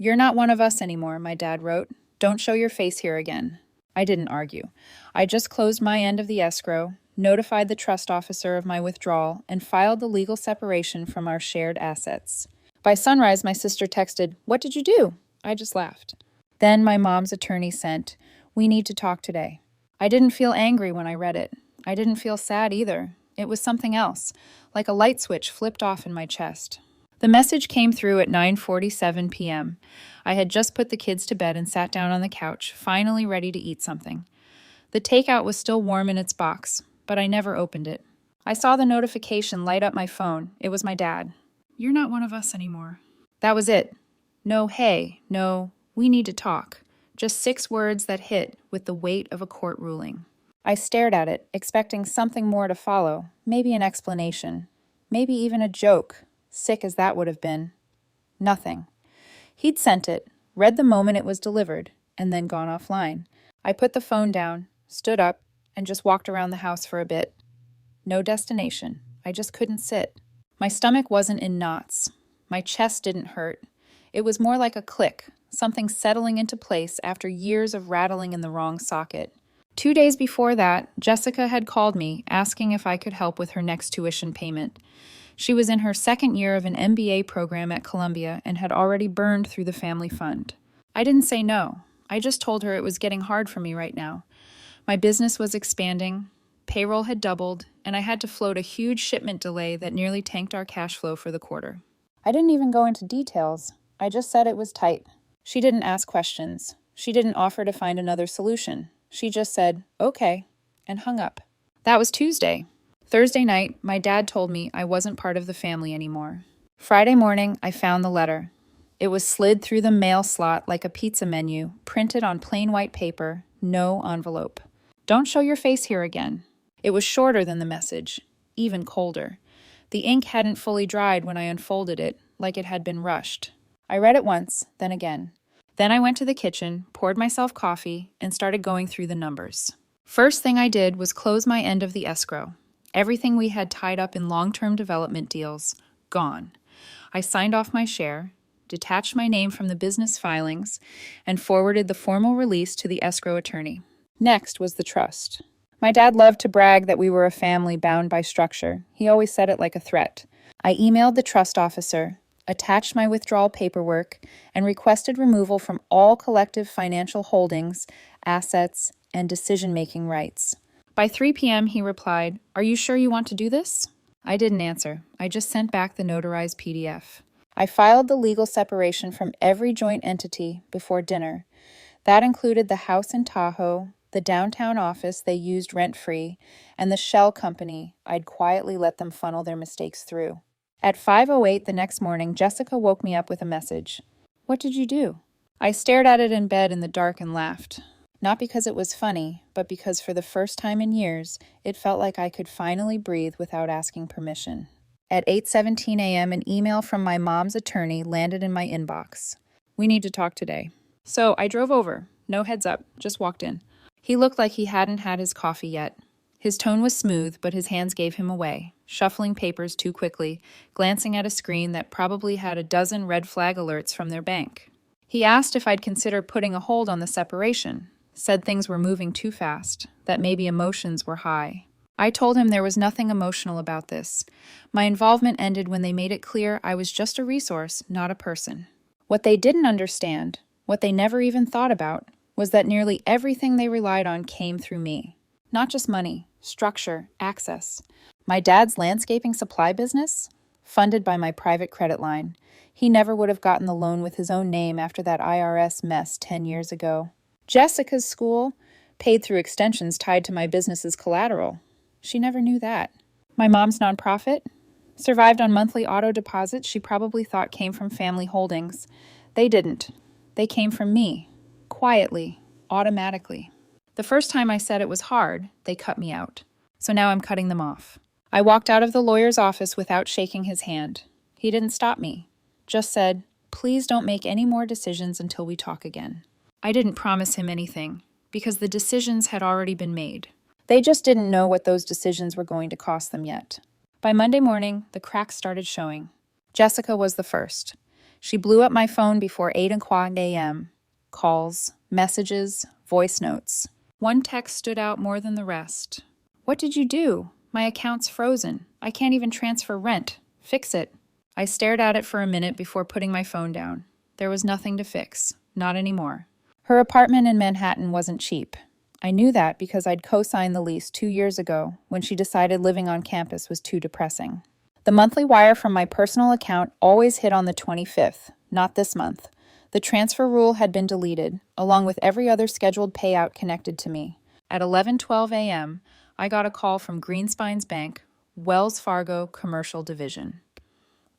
"You're not one of us anymore," my dad wrote. "Don't show your face here again." I didn't argue. I just closed my end of the escrow, notified the trust officer of my withdrawal, and filed the legal separation from our shared assets. By sunrise, my sister texted, "What did you do?" I just laughed. Then my mom's attorney sent, "We need to talk today." I didn't feel angry when I read it. I didn't feel sad either. It was something else, like a light switch flipped off in my chest. The message came through at 9:47 p.m. I had just put the kids to bed and sat down on the couch, finally ready to eat something. The takeout was still warm in its box, but I never opened it. I saw the notification light up my phone. It was my dad. "You're not one of us anymore." That was it. No hey, no we need to talk. Just 6 words that hit with the weight of a court ruling. I stared at it, expecting something more to follow, maybe an explanation, maybe even a joke, sick as that would have been. Nothing. He'd sent it, read the moment it was delivered, and then gone offline. I put the phone down, stood up, and just walked around the house for a bit. No destination. I just couldn't sit. My stomach wasn't in knots. My chest didn't hurt. It was more like a click, something settling into place after years of rattling in the wrong socket. 2 days before that, Jessica had called me, asking if I could help with her next tuition payment. She was in her second year of an MBA program at Columbia and had already burned through the family fund. I didn't say no. I just told her it was getting hard for me right now. My business was expanding, payroll had doubled, and I had to float a huge shipment delay that nearly tanked our cash flow for the quarter. I didn't even go into details. I just said it was tight. She didn't ask questions. She didn't offer to find another solution. She just said, "Okay," and hung up. That was Tuesday. Thursday night, my dad told me I wasn't part of the family anymore. Friday morning, I found the letter. It was slid through the mail slot like a pizza menu, printed on plain white paper, no envelope. "Don't show your face here again." It was shorter than the message, even colder. The ink hadn't fully dried when I unfolded it, like it had been rushed. I read it once, then again. Then I went to the kitchen, poured myself coffee, and started going through the numbers. First thing I did was close my end of the escrow. Everything we had tied up in long-term development deals, gone. I signed off my share, detached my name from the business filings, and forwarded the formal release to the escrow attorney. Next was the trust. My dad loved to brag that we were a family bound by structure. He always said it like a threat. I emailed the trust officer, attached my withdrawal paperwork, and requested removal from all collective financial holdings, assets, and decision-making rights. By 3 p.m., he replied, "Are you sure you want to do this?" I didn't answer. I just sent back the notarized PDF. I filed the legal separation from every joint entity before dinner. That included the house in Tahoe, the downtown office they used rent-free, and the shell company I'd quietly let them funnel their mistakes through. At 5:08 the next morning, Jessica woke me up with a message. "What did you do?" I stared at it in bed in the dark and laughed. Not because it was funny, but because for the first time in years, it felt like I could finally breathe without asking permission. At 8:17 a.m., an email from my mom's attorney landed in my inbox. "We need to talk today." So I drove over. No heads up, just walked in. He looked like he hadn't had his coffee yet. His tone was smooth, but his hands gave him away, shuffling papers too quickly, glancing at a screen that probably had a dozen red flag alerts from their bank. He asked if I'd consider putting a hold on the separation, said things were moving too fast, that maybe emotions were high. I told him there was nothing emotional about this. My involvement ended when they made it clear I was just a resource, not a person. What they didn't understand, what they never even thought about, was that nearly everything they relied on came through me. Not just money, structure, access. My dad's landscaping supply business? Funded by my private credit line. He never would have gotten the loan with his own name after that IRS mess 10 years ago. Jessica's school? Paid through extensions tied to my business's collateral. She never knew that. My mom's nonprofit? Survived on monthly auto deposits she probably thought came from family holdings. They didn't. They came from me. Quietly. Automatically. The first time I said it was hard, they cut me out. So now I'm cutting them off. I walked out of the lawyer's office without shaking his hand. He didn't stop me. Just said, "Please don't make any more decisions until we talk again." I didn't promise him anything, because the decisions had already been made. They just didn't know what those decisions were going to cost them yet. By Monday morning, the cracks started showing. Jessica was the first. She blew up my phone before 8 o'clock a.m. Calls, messages, voice notes. One text stood out more than the rest. "What did you do? My account's frozen. I can't even transfer rent. Fix it." I stared at it for a minute before putting my phone down. There was nothing to fix. Not anymore. Her apartment in Manhattan wasn't cheap. I knew that because I'd co-signed the lease 2 years ago when she decided living on campus was too depressing. The monthly wire from my personal account always hit on the 25th, not this month. The transfer rule had been deleted, along with every other scheduled payout connected to me. At 11:12 a.m., I got a call from Greenspine's Bank, Wells Fargo Commercial Division.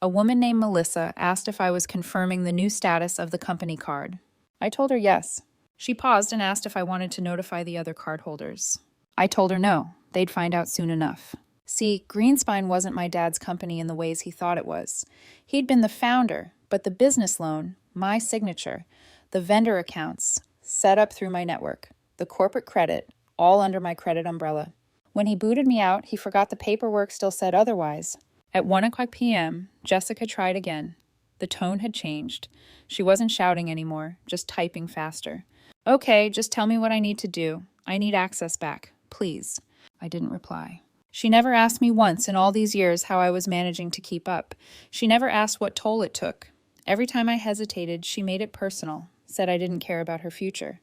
A woman named Melissa asked if I was confirming the new status of the company card. I told her yes. She paused and asked if I wanted to notify the other cardholders. I told her no, they'd find out soon enough. See, Greenspine wasn't my dad's company in the ways he thought it was. He'd been the founder, but the business loan, my signature, the vendor accounts, set up through my network, the corporate credit, all under my credit umbrella. When he booted me out, he forgot the paperwork still said otherwise. At 1 o'clock p.m., Jessica tried again. The tone had changed. She wasn't shouting anymore, just typing faster. "Okay, just tell me what I need to do. I need access back, please." I didn't reply. She never asked me once in all these years how I was managing to keep up. She never asked what toll it took. Every time I hesitated, she made it personal, said I didn't care about her future.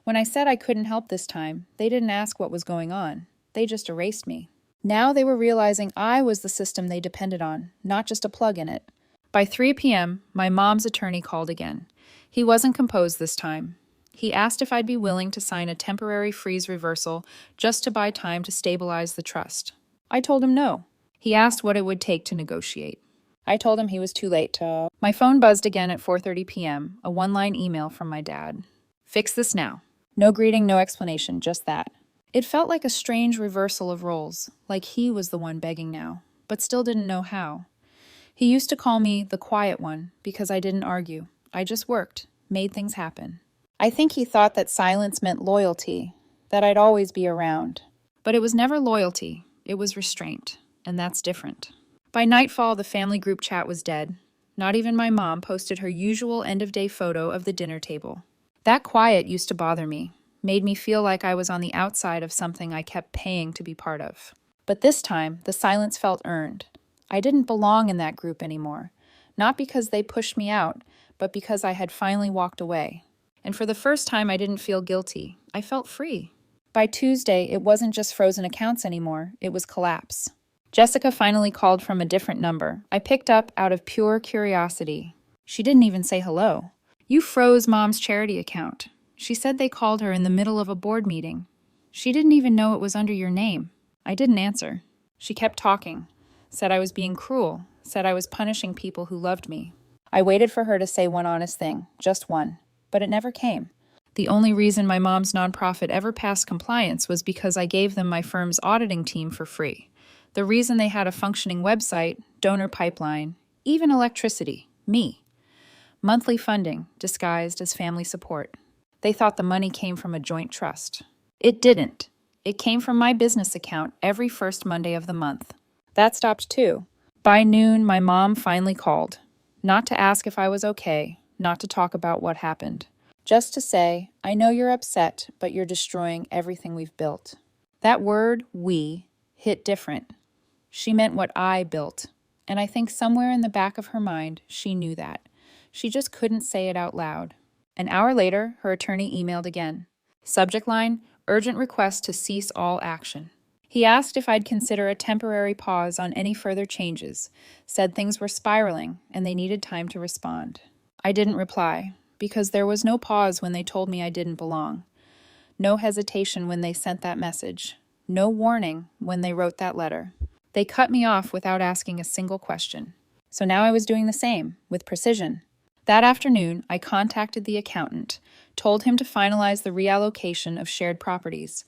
When I said I couldn't help this time, they didn't ask what was going on. They just erased me. Now they were realizing I was the system they depended on, not just a plug in it. By 3 p.m., my mom's attorney called again. He wasn't composed this time. He asked if I'd be willing to sign a temporary freeze reversal just to buy time to stabilize the trust. I told him no. He asked what it would take to negotiate. I told him he was too late to... My phone buzzed again at 4:30 p.m., a one-line email from my dad. "Fix this now." No greeting, no explanation, just that. It felt like a strange reversal of roles, like he was the one begging now, but still didn't know how. He used to call me the quiet one because I didn't argue. I just worked, made things happen. I think he thought that silence meant loyalty, that I'd always be around. But it was never loyalty, it was restraint, and that's different. By nightfall, the family group chat was dead. Not even my mom posted her usual end-of-day photo of the dinner table. That quiet used to bother me, made me feel like I was on the outside of something I kept paying to be part of. But this time, the silence felt earned. I didn't belong in that group anymore, not because they pushed me out, but because I had finally walked away. And for the first time, I didn't feel guilty. I felt free. By Tuesday, it wasn't just frozen accounts anymore, it was collapse. Jessica finally called from a different number. I picked up out of pure curiosity. She didn't even say hello. "You froze Mom's charity account. She said they called her in the middle of a board meeting. She didn't even know it was under your name." I didn't answer. She kept talking. Said I was being cruel. Said I was punishing people who loved me. I waited for her to say one honest thing, just one. But it never came. The only reason my mom's nonprofit ever passed compliance was because I gave them my firm's auditing team for free. The reason they had a functioning website, donor pipeline, even electricity, me. Monthly funding, disguised as family support. They thought the money came from a joint trust. It didn't. It came from my business account every first Monday of the month. That stopped too. By noon, my mom finally called. Not to ask if I was okay, not to talk about what happened. Just to say, "I know you're upset, but you're destroying everything we've built." That word, "we," hit different. She meant what I built. And I think somewhere in the back of her mind, she knew that. She just couldn't say it out loud. An hour later, her attorney emailed again. Subject line, "Urgent request to cease all action." He asked if I'd consider a temporary pause on any further changes, said things were spiraling and they needed time to respond. I didn't reply, because there was no pause when they told me I didn't belong. No hesitation when they sent that message. No warning when they wrote that letter. They cut me off without asking a single question. So now I was doing the same, with precision. That afternoon, I contacted the accountant, told him to finalize the reallocation of shared properties.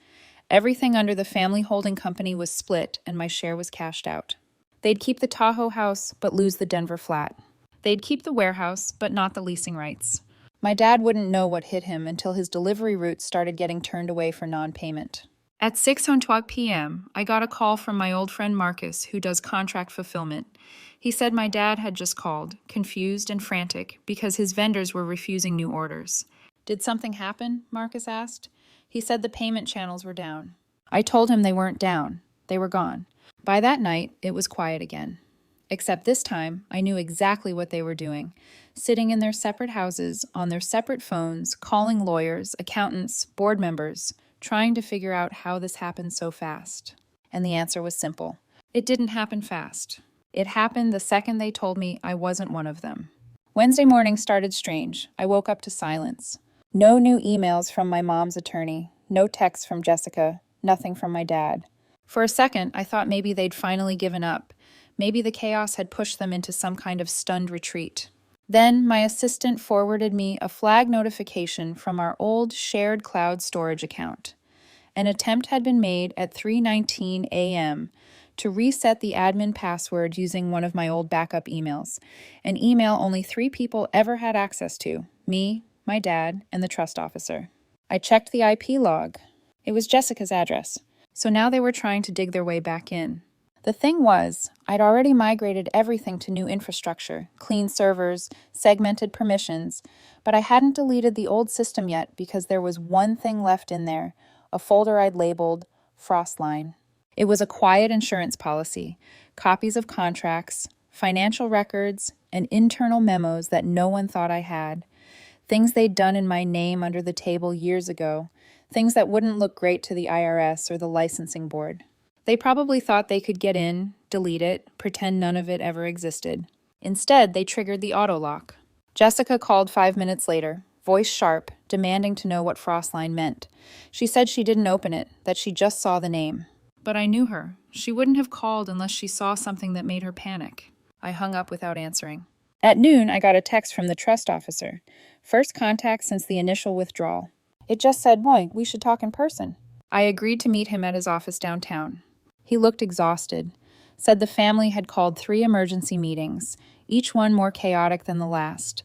Everything under the family holding company was split and my share was cashed out. They'd keep the Tahoe house, but lose the Denver flat. They'd keep the warehouse, but not the leasing rights. My dad wouldn't know what hit him until his delivery routes started getting turned away for non-payment. At 6:20 p.m., I got a call from my old friend Marcus, who does contract fulfillment. He said my dad had just called, confused and frantic, because his vendors were refusing new orders. Did something happen? Marcus asked. He said the payment channels were down. I told him they weren't down. They were gone. By that night, it was quiet again. Except this time, I knew exactly what they were doing. Sitting in their separate houses, on their separate phones, calling lawyers, accountants, board members, trying to figure out how this happened so fast. And the answer was simple. It didn't happen fast. It happened the second they told me I wasn't one of them. Wednesday morning started strange. I woke up to silence. No new emails from my mom's attorney, no texts from Jessica, nothing from my dad. For a second, I thought maybe they'd finally given up. Maybe the chaos had pushed them into some kind of stunned retreat. Then my assistant forwarded me a flag notification from our old shared cloud storage account. An attempt had been made at 3:19 a.m. to reset the admin password using one of my old backup emails, an email only 3 people ever had access to, me, my dad, and the trust officer. I checked the IP log. It was Jessica's address, so now they were trying to dig their way back in. The thing was, I'd already migrated everything to new infrastructure, clean servers, segmented permissions, but I hadn't deleted the old system yet because there was one thing left in there, a folder I'd labeled Frostline. It was a quiet insurance policy, copies of contracts, financial records, and internal memos that no one thought I had, things they'd done in my name under the table years ago, things that wouldn't look great to the IRS or the licensing board. They probably thought they could get in, delete it, pretend none of it ever existed. Instead, they triggered the auto lock. Jessica called 5 minutes later, voice sharp, demanding to know what Frostline meant. She said she didn't open it, that she just saw the name. But I knew her. She wouldn't have called unless she saw something that made her panic. I hung up without answering. At noon, I got a text from the trust officer. First contact since the initial withdrawal. It just said, "Boy, we should talk in person." I agreed to meet him at his office downtown. He looked exhausted, said the family had called 3 emergency meetings, each one more chaotic than the last.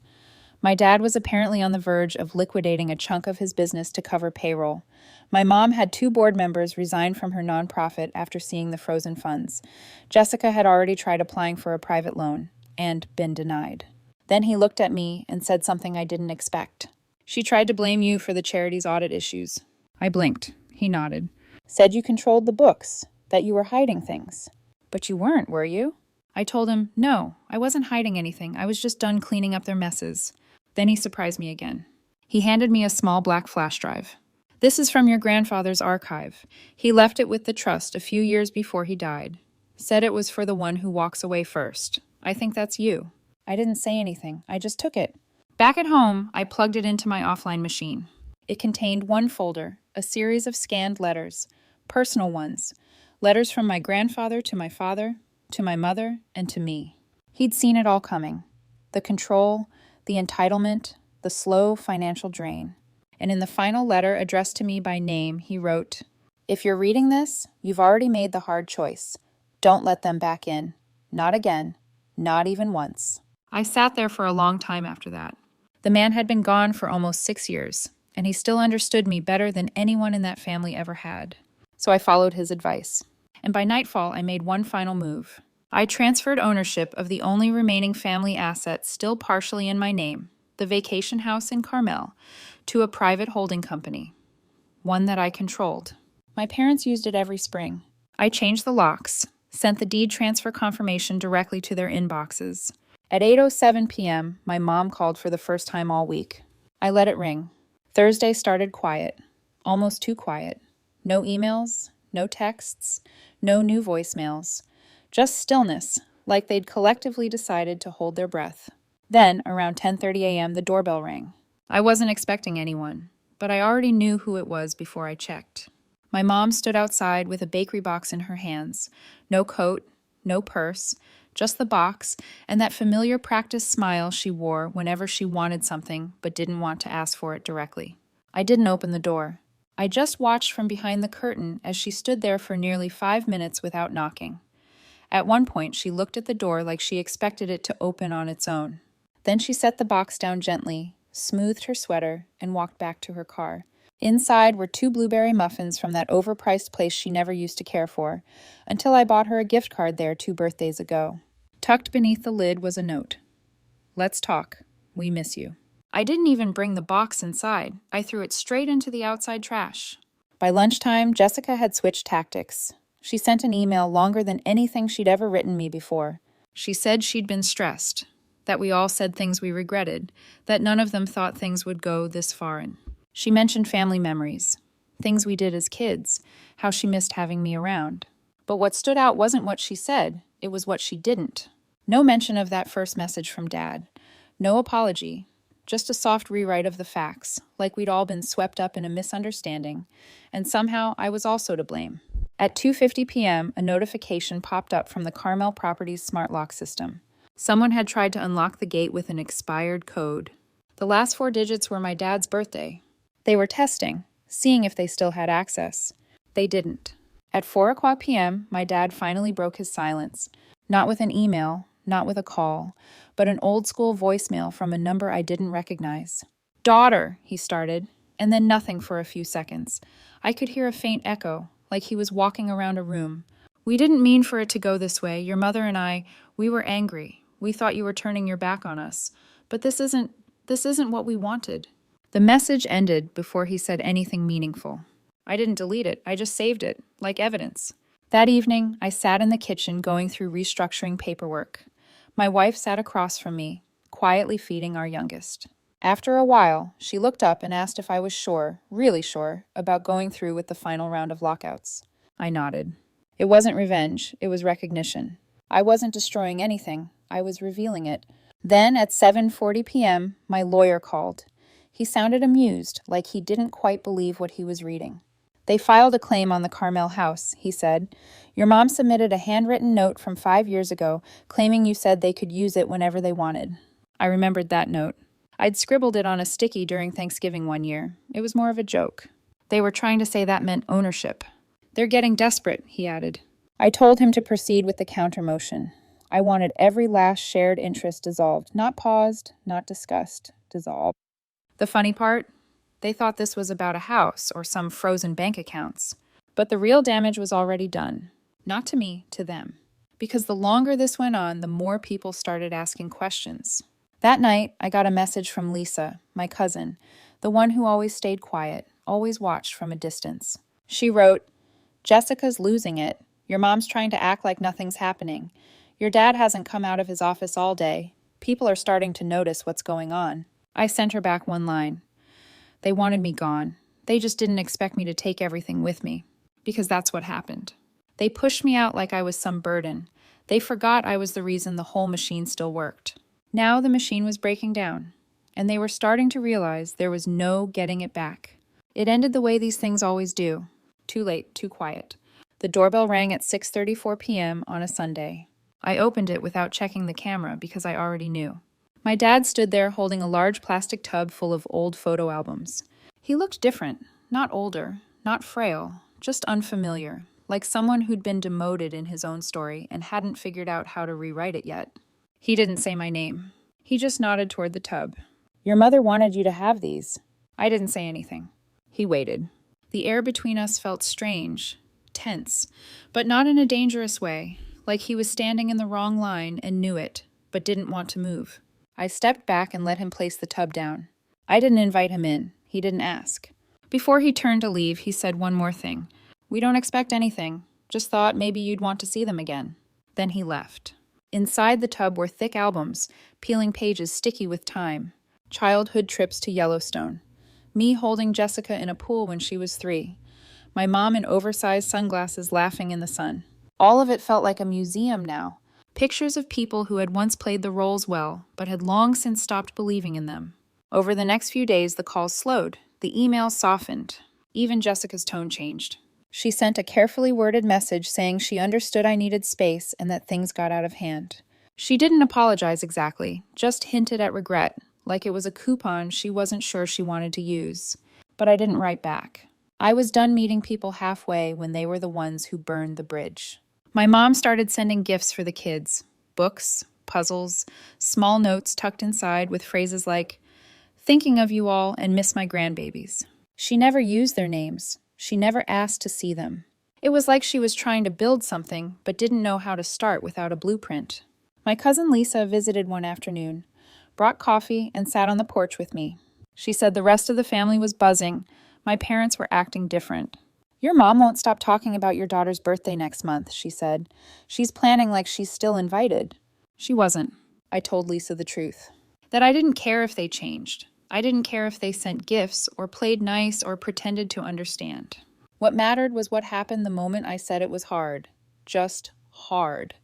My dad was apparently on the verge of liquidating a chunk of his business to cover payroll. My mom had 2 board members resign from her nonprofit after seeing the frozen funds. Jessica had already tried applying for a private loan and been denied. Then he looked at me and said something I didn't expect. "She tried to blame you for the charity's audit issues." I blinked. He nodded. "Said you controlled the books, that you were hiding things." "But you weren't, were you?" I told him, "No, I wasn't hiding anything. I was just done cleaning up their messes." Then he surprised me again. He handed me a small black flash drive. "This is from your grandfather's archive. He left it with the trust a few years before he died. Said it was for the one who walks away first. I think that's you." I didn't say anything. I just took it. Back at home, I plugged it into my offline machine. It contained one folder, a series of scanned letters, personal ones, letters from my grandfather to my father, to my mother, and to me. He'd seen it all coming. The control, the entitlement, the slow financial drain. And in the final letter addressed to me by name, he wrote, "If you're reading this, you've already made the hard choice. Don't let them back in. Not again. Not even once." I sat there for a long time after that. The man had been gone for almost 6 years, and he still understood me better than anyone in that family ever had. So I followed his advice. And by nightfall, I made one final move. I transferred ownership of the only remaining family asset still partially in my name, the vacation house in Carmel, to a private holding company, one that I controlled. My parents used it every spring. I changed the locks, sent the deed transfer confirmation directly to their inboxes. At 8:07 p.m., my mom called for the first time all week. I let it ring. Thursday started quiet, almost too quiet. No emails, no texts, no new voicemails. Just stillness, like they'd collectively decided to hold their breath. Then, around 10:30 a.m., the doorbell rang. I wasn't expecting anyone, but I already knew who it was before I checked. My mom stood outside with a bakery box in her hands. No coat, no purse, just the box and that familiar practice smile she wore whenever she wanted something but didn't want to ask for it directly. I didn't open the door. I just watched from behind the curtain as she stood there for nearly 5 minutes without knocking. At one point, she looked at the door like she expected it to open on its own. Then she set the box down gently, smoothed her sweater, and walked back to her car. Inside were 2 blueberry muffins from that overpriced place she never used to care for, until I bought her a gift card there 2 birthdays ago. Tucked beneath the lid was a note. "Let's talk. We miss you." I didn't even bring the box inside. I threw it straight into the outside trash. By lunchtime, Jessica had switched tactics. She sent an email longer than anything she'd ever written me before. She said she'd been stressed, that we all said things we regretted, that none of them thought things would go this far. She mentioned family memories, things we did as kids, how she missed having me around. But what stood out wasn't what she said, it was what she didn't. No mention of that first message from Dad. No apology. Just a soft rewrite of the facts, like we'd all been swept up in a misunderstanding, and somehow I was also to blame. At 2:50 p.m., a notification popped up from the Carmel Properties smart lock system. Someone had tried to unlock the gate with an expired code. The last 4 digits were my dad's birthday. They were testing, seeing if they still had access. They didn't. At 4:00 p.m., my dad finally broke his silence, not with an email, not with a call, but an old-school voicemail from a number I didn't recognize. "Daughter," he started, and then nothing for a few seconds. I could hear a faint echo, like he was walking around a room. "We didn't mean for it to go this way. Your mother and I, we were angry. We thought you were turning your back on us. But this isn't what we wanted." The message ended before he said anything meaningful. I didn't delete it. I just saved it, like evidence. That evening, I sat in the kitchen going through restructuring paperwork. My wife sat across from me, quietly feeding our youngest. After a while, she looked up and asked if I was sure, really sure, about going through with the final round of lockouts. I nodded. It wasn't revenge, it was recognition. I wasn't destroying anything, I was revealing it. Then, at 7:40 p.m., my lawyer called. He sounded amused, like he didn't quite believe what he was reading. "They filed a claim on the Carmel house," he said. "Your mom submitted a handwritten note from 5 years ago, claiming you said they could use it whenever they wanted." I remembered that note. I'd scribbled it on a sticky during Thanksgiving one year. It was more of a joke. They were trying to say that meant ownership. "They're getting desperate," he added. I told him to proceed with the countermotion. I wanted every last shared interest dissolved, not paused, not discussed, dissolved. The funny part? They thought this was about a house or some frozen bank accounts. But the real damage was already done. Not to me, to them. Because the longer this went on, the more people started asking questions. That night, I got a message from Lisa, my cousin, the one who always stayed quiet, always watched from a distance. She wrote, "Jessica's losing it. Your mom's trying to act like nothing's happening. Your dad hasn't come out of his office all day. People are starting to notice what's going on." I sent her back one line. They wanted me gone. They just didn't expect me to take everything with me. Because that's what happened. They pushed me out like I was some burden. They forgot I was the reason the whole machine still worked. Now the machine was breaking down, and they were starting to realize there was no getting it back. It ended the way these things always do. Too late, too quiet. The doorbell rang at 6:34 p.m. on a Sunday. I opened it without checking the camera because I already knew. My dad stood there holding a large plastic tub full of old photo albums. He looked different, not older, not frail, just unfamiliar, like someone who'd been demoted in his own story and hadn't figured out how to rewrite it yet. He didn't say my name. He just nodded toward the tub. "Your mother wanted you to have these." I didn't say anything. He waited. The air between us felt strange, tense, but not in a dangerous way, like he was standing in the wrong line and knew it, but didn't want to move. I stepped back and let him place the tub down. I didn't invite him in. He didn't ask. Before he turned to leave, he said one more thing. "We don't expect anything. Just thought maybe you'd want to see them again." Then he left. Inside the tub were thick albums, peeling pages sticky with time. Childhood trips to Yellowstone. Me holding Jessica in a pool when she was 3. My mom in oversized sunglasses laughing in the sun. All of it felt like a museum now. Pictures of people who had once played the roles well, but had long since stopped believing in them. Over the next few days, the calls slowed. The emails softened. Even Jessica's tone changed. She sent a carefully worded message saying she understood I needed space and that things got out of hand. She didn't apologize exactly, just hinted at regret, like it was a coupon she wasn't sure she wanted to use. But I didn't write back. I was done meeting people halfway when they were the ones who burned the bridge. My mom started sending gifts for the kids. Books, puzzles, small notes tucked inside with phrases like, "Thinking of you all and miss my grandbabies." She never used their names. She never asked to see them. It was like she was trying to build something, but didn't know how to start without a blueprint. My cousin Lisa visited one afternoon, brought coffee, and sat on the porch with me. She said the rest of the family was buzzing. My parents were acting different. "Your mom won't stop talking about your daughter's birthday next month," she said. "She's planning like she's still invited." She wasn't. I told Lisa the truth. That I didn't care if they changed. I didn't care if they sent gifts or played nice or pretended to understand. What mattered was what happened the moment I said it was hard. Just hard.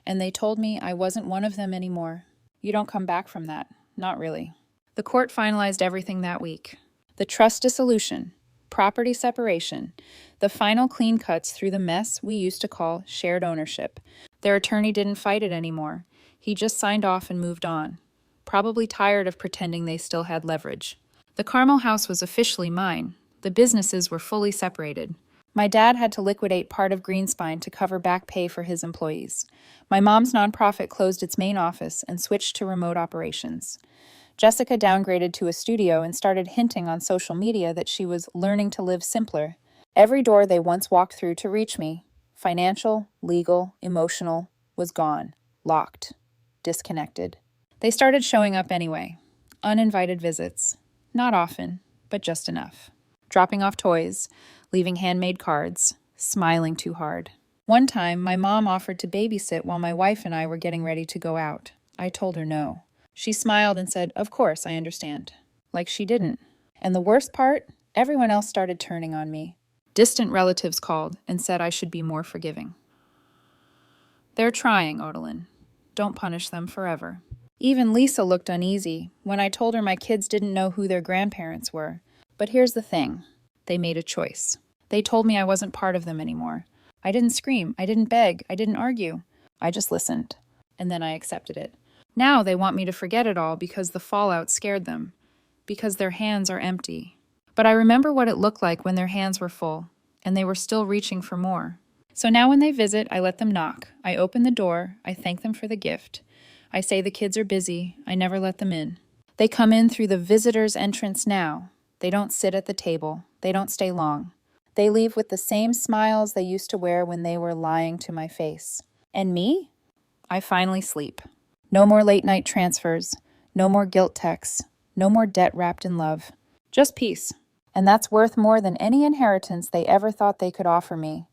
And they told me I wasn't one of them anymore. You don't come back from that. Not really. The court finalized everything that week. The trust dissolution, property separation, the final clean cuts through the mess we used to call shared ownership. Their attorney didn't fight it anymore. He just signed off and moved on, probably tired of pretending they still had leverage. The Carmel house was officially mine. The businesses were fully separated. My dad had to liquidate part of Greenspine to cover back pay for his employees. My mom's nonprofit closed its main office and switched to remote operations. Jessica downgraded to a studio and started hinting on social media that she was learning to live simpler. Every door they once walked through to reach me, financial, legal, emotional, was gone, locked, disconnected. They started showing up anyway. Uninvited visits. Not often, but just enough. Dropping off toys, leaving handmade cards, smiling too hard. One time, my mom offered to babysit while my wife and I were getting ready to go out. I told her no. She smiled and said, "Of course, I understand." Like she didn't. And the worst part, everyone else started turning on me. Distant relatives called and said I should be more forgiving. They're trying, Odalyn. Don't punish them forever. Even Lisa looked uneasy when I told her my kids didn't know who their grandparents were. But here's the thing. They made a choice. They told me I wasn't part of them anymore. I didn't scream. I didn't beg. I didn't argue. I just listened. And then I accepted it. Now they want me to forget it all because the fallout scared them. Because their hands are empty. But I remember what it looked like when their hands were full, and they were still reaching for more. So now when they visit, I let them knock. I open the door. I thank them for the gift. I say the kids are busy. I never let them in. They come in through the visitor's entrance now. They don't sit at the table. They don't stay long. They leave with the same smiles they used to wear when they were lying to my face. And me? I finally sleep. No more late-night transfers. No more guilt texts. No more debt wrapped in love. Just peace. And that's worth more than any inheritance they ever thought they could offer me.